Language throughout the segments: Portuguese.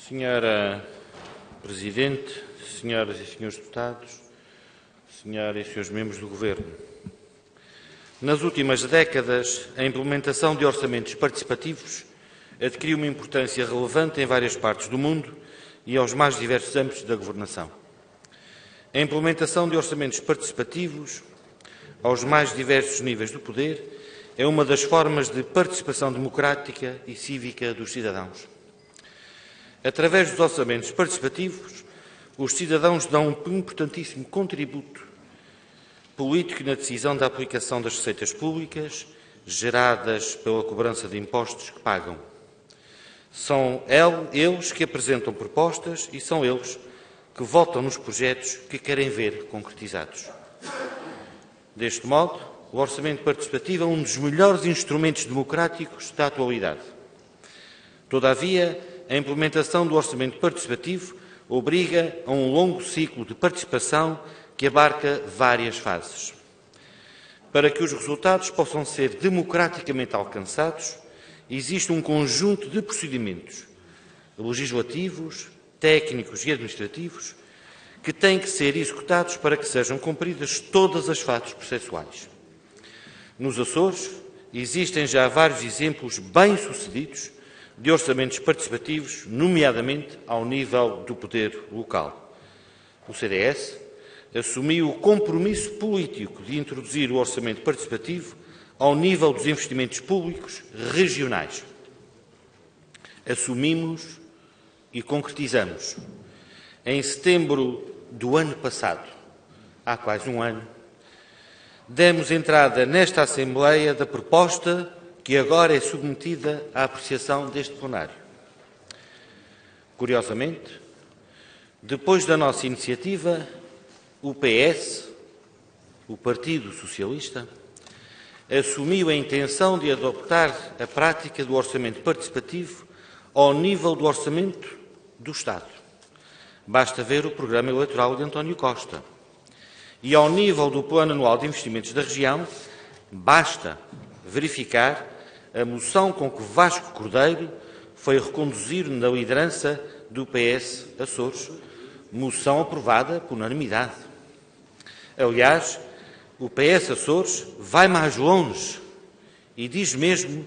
Senhora Presidente, senhoras e senhores deputados, senhoras e senhores membros do Governo, nas últimas décadas, a implementação de orçamentos participativos adquiriu uma importância relevante em várias partes do mundo e aos mais diversos âmbitos da governação. A implementação de orçamentos participativos aos mais diversos níveis do poder é uma das formas de participação democrática e cívica dos cidadãos. Através dos orçamentos participativos, os cidadãos dão um importantíssimo contributo político na decisão da aplicação das receitas públicas geradas pela cobrança de impostos que pagam. São eles que apresentam propostas e são eles que votam nos projetos que querem ver concretizados. Deste modo, o orçamento participativo é um dos melhores instrumentos democráticos da atualidade. Todavia, a implementação do orçamento participativo obriga a um longo ciclo de participação que abarca várias fases. Para que os resultados possam ser democraticamente alcançados, existe um conjunto de procedimentos legislativos, técnicos e administrativos que têm que ser executados para que sejam cumpridas todas as fases processuais. Nos Açores, existem já vários exemplos bem-sucedidos de orçamentos participativos, nomeadamente ao nível do poder local. O CDS assumiu o compromisso político de introduzir o orçamento participativo ao nível dos investimentos públicos regionais. Assumimos e concretizamos. Em setembro do ano passado, há quase um ano, demos entrada nesta Assembleia da proposta que agora é submetida à apreciação deste plenário. Curiosamente, depois da nossa iniciativa, o PS, o Partido Socialista, assumiu a intenção de adotar a prática do orçamento participativo ao nível do orçamento do Estado. Basta ver o programa eleitoral de António Costa. E ao nível do Plano Anual de Investimentos da região, basta verificar a moção com que Vasco Cordeiro foi reconduzido na liderança do PS Açores, moção aprovada por unanimidade. Aliás, o PS Açores vai mais longe e diz mesmo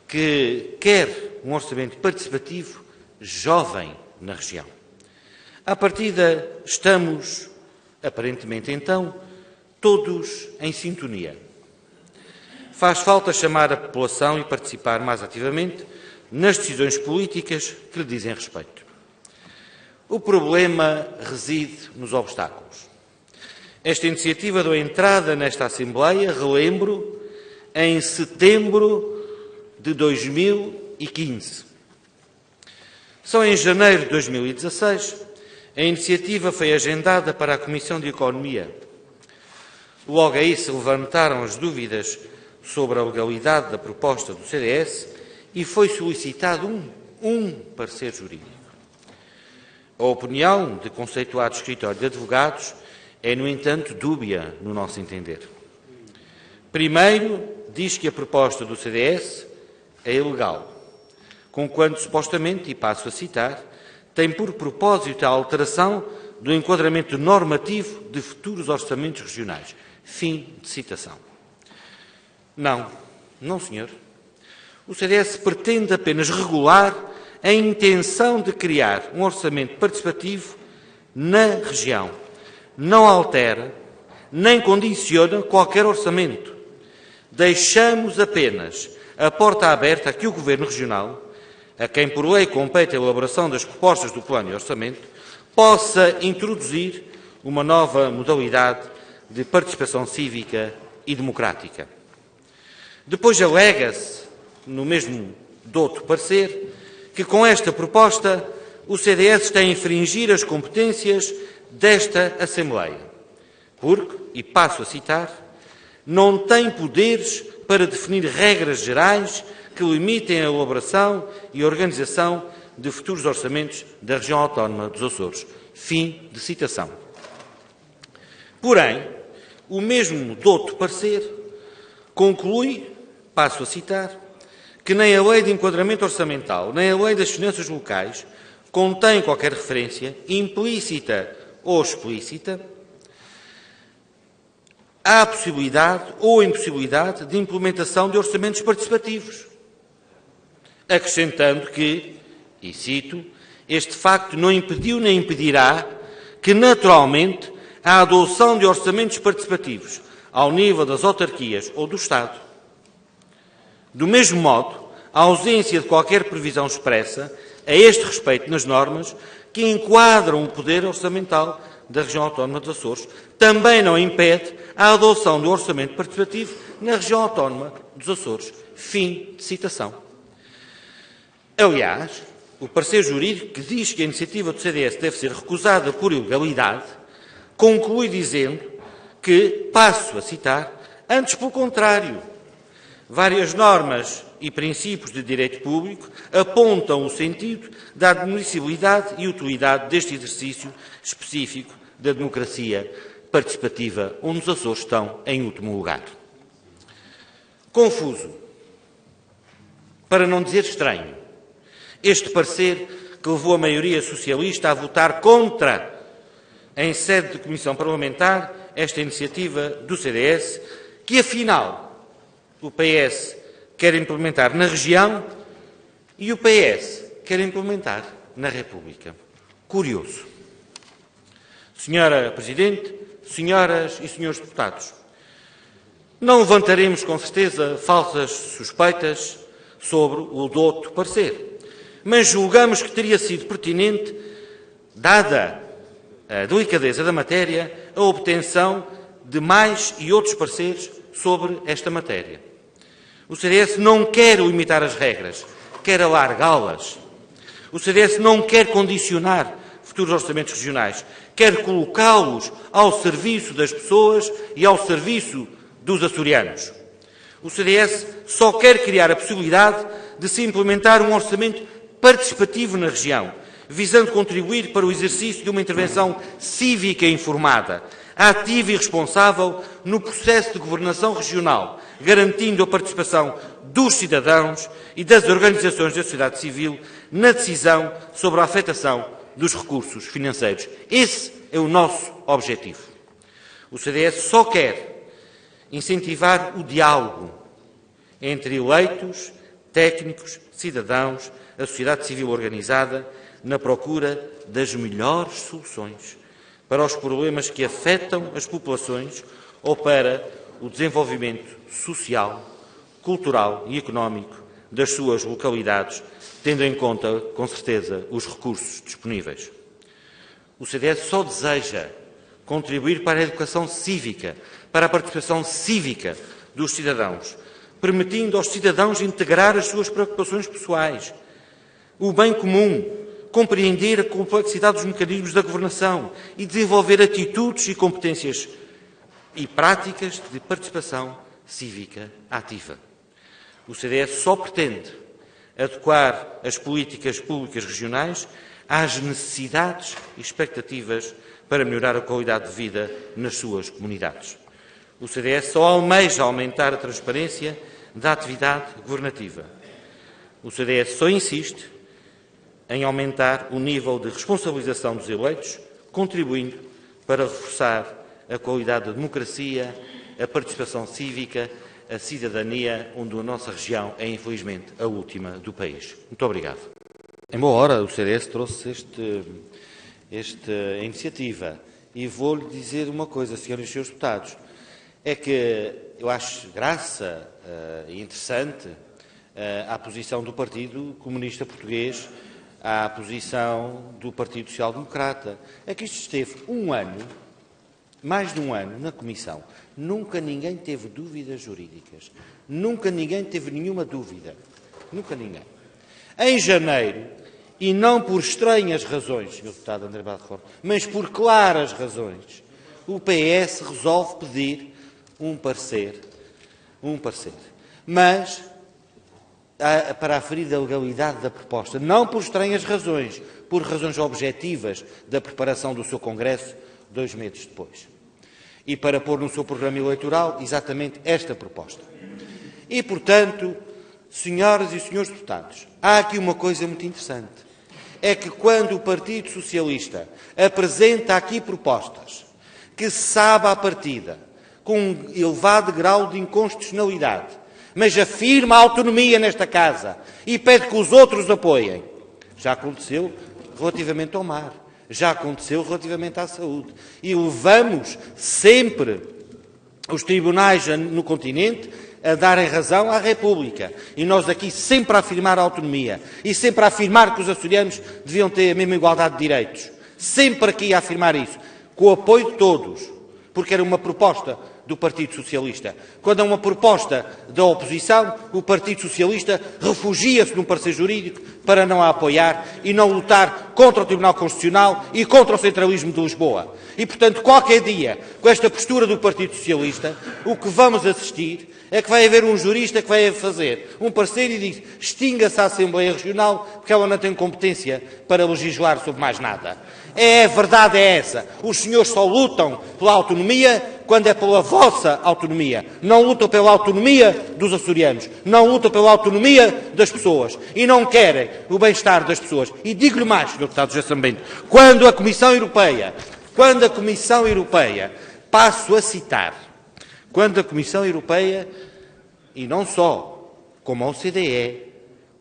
que quer um orçamento participativo jovem na região. À partida, estamos, aparentemente então, todos em sintonia. Faz falta chamar a população e participar mais ativamente nas decisões políticas que lhe dizem respeito. O problema reside nos obstáculos. Esta iniciativa deu entrada nesta Assembleia, relembro, em setembro de 2015. Só em janeiro de 2016, a iniciativa foi agendada para a Comissão de Economia. Logo aí se levantaram as dúvidas sobre a legalidade da proposta do CDS e foi solicitado um parecer jurídico. A opinião de conceituado escritório de advogados é, no entanto, dúbia no nosso entender. Primeiro, diz que a proposta do CDS é ilegal, conquanto supostamente, e passo a citar, tem por propósito a alteração do enquadramento normativo de futuros orçamentos regionais. Fim de citação. Não, senhor. O CDS pretende apenas regular a intenção de criar um orçamento participativo na região. Não altera, nem condiciona qualquer orçamento. Deixamos apenas a porta aberta a que o Governo Regional, a quem por lei compete a elaboração das propostas do plano de orçamento, possa introduzir uma nova modalidade de participação cívica e democrática. Depois alega-se, no mesmo douto parecer, que com esta proposta o CDS está a infringir as competências desta Assembleia, porque, e passo a citar, não tem poderes para definir regras gerais que limitem a elaboração e organização de futuros orçamentos da região autónoma dos Açores. Fim de citação. Porém, o mesmo douto parecer conclui, passo a citar, que nem a Lei de Enquadramento Orçamental, nem a Lei das Finanças Locais contém qualquer referência, implícita ou explícita, à possibilidade ou impossibilidade de implementação de orçamentos participativos, acrescentando que, e cito, este facto não impediu nem impedirá que, naturalmente, a adoção de orçamentos participativos ao nível das autarquias ou do Estado. Do mesmo modo, a ausência de qualquer previsão expressa a este respeito nas normas que enquadram o poder orçamental da região autónoma dos Açores também não impede a adoção do orçamento participativo na região autónoma dos Açores. Fim de citação. Aliás, o parecer jurídico que diz que a iniciativa do CDS deve ser recusada por ilegalidade conclui dizendo que, passo a citar, antes pelo contrário, várias normas e princípios de direito público apontam o sentido da admissibilidade e utilidade deste exercício específico da democracia participativa, onde os Açores estão em último lugar. Confuso, para não dizer estranho, este parecer que levou a maioria socialista a votar contra, em sede de comissão parlamentar, esta iniciativa do CDS, que afinal o PS quer implementar na região e o PS quer implementar na República. Curioso. Senhora Presidente, senhoras e senhores deputados, não levantaremos com certeza falsas suspeitas sobre o douto parecer, mas julgamos que teria sido pertinente, dada a delicadeza da matéria, a obtenção de mais e outros pareceres sobre esta matéria. O CDS não quer limitar as regras, quer alargá-las. O CDS não quer condicionar futuros orçamentos regionais, quer colocá-los ao serviço das pessoas e ao serviço dos açorianos. O CDS só quer criar a possibilidade de se implementar um orçamento participativo na região, visando contribuir para o exercício de uma intervenção cívica informada, ativa e responsável no processo de governação regional, garantindo a participação dos cidadãos e das organizações da sociedade civil na decisão sobre a afetação dos recursos financeiros. Esse é o nosso objetivo. O CDS só quer incentivar o diálogo entre eleitos, técnicos, cidadãos, a sociedade civil organizada, na procura das melhores soluções para os problemas que afetam as populações ou para o desenvolvimento social, cultural e económico das suas localidades, tendo em conta, com certeza, os recursos disponíveis. O CDS só deseja contribuir para a educação cívica, para a participação cívica dos cidadãos, permitindo aos cidadãos integrar as suas preocupações pessoais, o bem comum, compreender a complexidade dos mecanismos da governação e desenvolver atitudes e competências e práticas de participação cívica ativa. O CDS só pretende adequar as políticas públicas regionais às necessidades e expectativas para melhorar a qualidade de vida nas suas comunidades. O CDS só almeja aumentar a transparência da atividade governativa. O CDS só insiste em aumentar o nível de responsabilização dos eleitos, contribuindo para reforçar a qualidade da democracia, a participação cívica, a cidadania, onde a nossa região é, infelizmente, a última do país. Muito obrigado. Em boa hora, o CDS trouxe esta iniciativa e vou-lhe dizer uma coisa, senhoras e senhores deputados, é que eu acho graça e interessante a posição do Partido Comunista Português, à posição do Partido Social Democrata. É que isto esteve um ano, mais de um ano, na Comissão. Nunca ninguém teve dúvidas jurídicas. Nunca ninguém teve nenhuma dúvida. Nunca ninguém. Em janeiro, e não por estranhas razões, Sr. Deputado André Barroso, mas por claras razões, o PS resolve pedir um parecer. Mas para aferir a legalidade da proposta, não por estranhas razões, por razões objetivas da preparação do seu Congresso 2 meses depois. E para pôr no seu programa eleitoral exatamente esta proposta. E, portanto, senhoras e senhores deputados, há aqui uma coisa muito interessante. é que quando o Partido Socialista apresenta aqui propostas que se sabe à partida com um elevado grau de inconstitucionalidade, mas afirma a autonomia nesta casa e pede que os outros apoiem. Já aconteceu relativamente ao mar, já aconteceu relativamente à saúde. E levamos sempre os tribunais no continente a darem razão à República. E nós aqui sempre a afirmar a autonomia e sempre a afirmar que os açorianos deviam ter a mesma igualdade de direitos. Sempre aqui a afirmar isso, com o apoio de todos, porque era uma proposta do Partido Socialista. Quando é uma proposta da oposição, o Partido Socialista refugia-se num parecer jurídico para não a apoiar e não lutar contra o Tribunal Constitucional e contra o centralismo de Lisboa. E, portanto, qualquer dia, com esta postura do Partido Socialista, o que vamos assistir é que vai haver um jurista que vai fazer um parecer e diz: extinga-se a Assembleia Regional porque ela não tem competência para legislar sobre mais nada. A verdade é essa. Os senhores só lutam pela autonomia quando é pela vossa autonomia. Não lutam pela autonomia dos açorianos. Não lutam pela autonomia das pessoas. E não querem o bem-estar das pessoas. E digo-lhe mais, Sr. Deputado José Sambento, quando a Comissão Europeia, passo a citar, quando a Comissão Europeia, e não só, como a OCDE,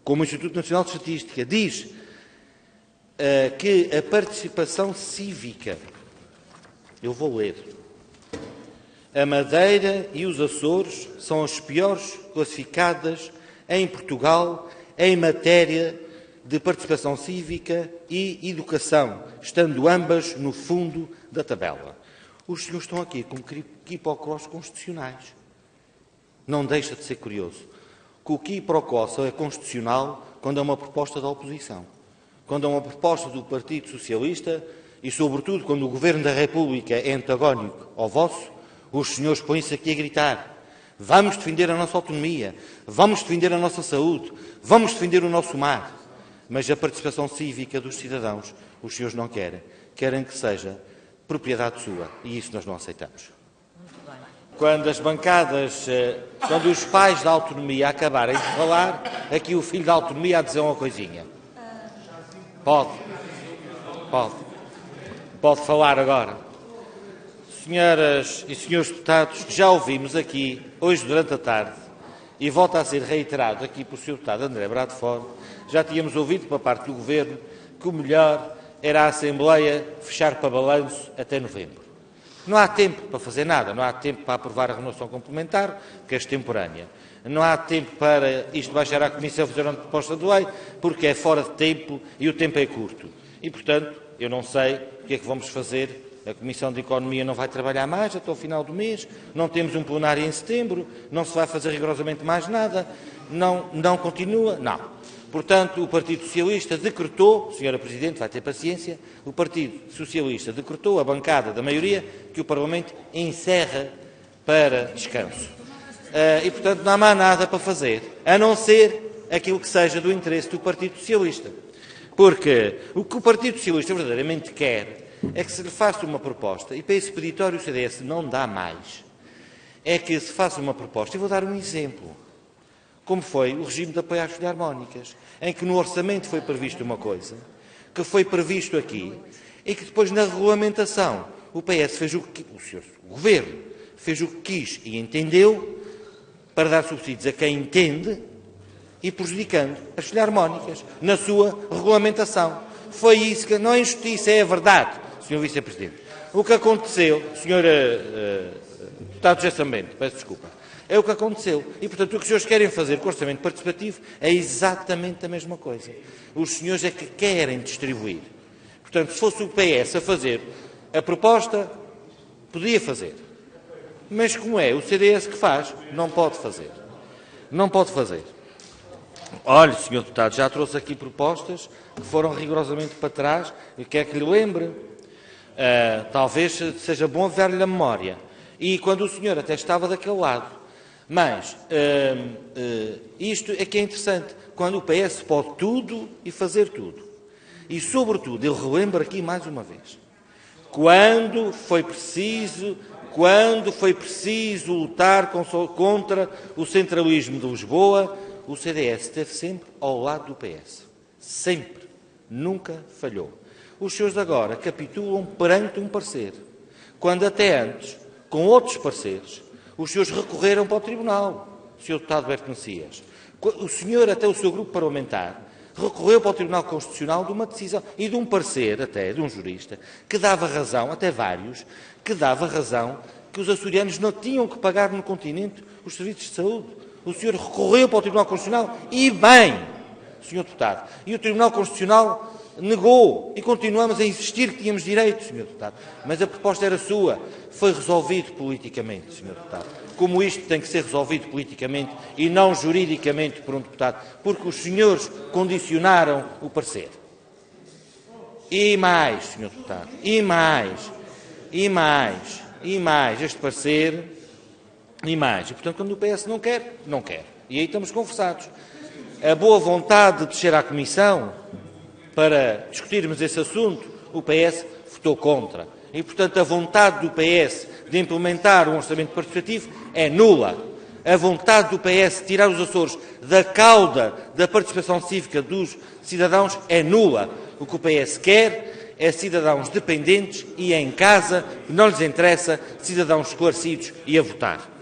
como o Instituto Nacional de Estatística, diz que a participação cívica, eu vou ler, a Madeira e os Açores são as piores classificadas em Portugal em matéria de participação cívica e educação, estando ambas no fundo da tabela. Os senhores estão aqui com quiprocós constitucionais. Não deixa de ser curioso que o quiprocó só é constitucional quando é uma proposta da oposição. Quando é uma proposta do Partido Socialista e, sobretudo, quando o Governo da República é antagónico ao vosso, os senhores põem-se aqui a gritar: vamos defender a nossa autonomia, vamos defender a nossa saúde, vamos defender o nosso mar. Mas a participação cívica dos cidadãos, os senhores não querem. Querem que seja propriedade sua. E isso nós não aceitamos. Quando as bancadas, quando os pais da autonomia acabarem de falar, aqui o filho da autonomia há de dizer uma coisinha. Pode falar agora. Senhoras e senhores deputados, já ouvimos aqui, hoje durante a tarde, e volta a ser reiterado aqui pelo Sr. Deputado André Bradford, já tínhamos ouvido por parte do Governo que o melhor era a Assembleia fechar para balanço até novembro. Não há tempo para fazer nada, não há tempo para aprovar a renovação complementar, que é extemporânea. Não há tempo para isto baixar à Comissão fazer uma proposta de lei, porque é fora de tempo e o tempo é curto. E, portanto, eu não sei o que é que vamos fazer. A Comissão de Economia não vai trabalhar mais até o final do mês, não temos um plenário em setembro, não se vai fazer rigorosamente mais nada, não continua, não. Portanto, o Partido Socialista decretou, Sra. Presidente, vai ter paciência, o Partido Socialista decretou, a bancada da maioria, que o Parlamento encerra para descanso. E, portanto, não há mais nada para fazer, a não ser aquilo que seja do interesse do Partido Socialista. Porque o que o Partido Socialista verdadeiramente quer é que se lhe faça uma proposta, e para esse peditório o CDS não dá mais, é que se faça uma proposta, e vou dar um exemplo, como foi o regime de apoio às filarmónicas, em que no orçamento foi previsto uma coisa, que foi previsto aqui, e que depois na regulamentação o PS fez o que o Governo fez o que quis e entendeu para dar subsídios a quem entende e prejudicando as filarmónicas na sua regulamentação. Foi isso que não é injustiça, é a verdade, Sr. Vice-Presidente. O que aconteceu, Sr. Deputado José Sambento, peço desculpa, é o que aconteceu. E, portanto, o que os senhores querem fazer com o orçamento participativo é exatamente a mesma coisa. Os senhores é que querem distribuir. Portanto, se fosse o PS a fazer a proposta, podia fazer. Mas como é o CDS que faz, não pode fazer. Não pode fazer. Olhe, Sr. Deputado, já trouxe aqui propostas que foram rigorosamente para trás e quer que lhe lembre. Talvez seja bom ver-lhe a memória. E quando o senhor até estava daquele lado. Mas isto é que é interessante. Quando o PS pode tudo e fazer tudo. E, sobretudo, ele relembra aqui mais uma vez. Quando foi preciso lutar contra o centralismo de Lisboa, o CDS esteve sempre ao lado do PS. Sempre. Nunca falhou. Os senhores agora capitulam perante um parecer, quando até antes, com outros pareceres, os senhores recorreram para o Tribunal, Sr. Deputado Berto Messias. O senhor, até o seu grupo parlamentar, recorreu para o Tribunal Constitucional de uma decisão e de um parecer, até, de um jurista, que dava razão, até vários, que dava razão que os açorianos não tinham que pagar no continente os serviços de saúde. O senhor recorreu para o Tribunal Constitucional e bem, Sr. Deputado. E o Tribunal Constitucional negou e continuamos a insistir que tínhamos direito, Sr. Deputado. Mas a proposta era sua. Foi resolvido politicamente, Sr. Deputado. Como isto tem que ser resolvido politicamente e não juridicamente por um deputado, porque os senhores condicionaram o parecer. E mais, Sr. Deputado, e mais, este parecer, e mais. E, portanto, quando o PS não quer, não quer. E aí estamos conversados. A boa vontade de descer à Comissão para discutirmos esse assunto, o PS votou contra. E, portanto, a vontade do PS de implementar um orçamento participativo é nula. A vontade do PS de tirar os Açores da cauda da participação cívica dos cidadãos é nula. O que o PS quer é cidadãos dependentes e em casa, que não lhes interessa, cidadãos esclarecidos e a votar.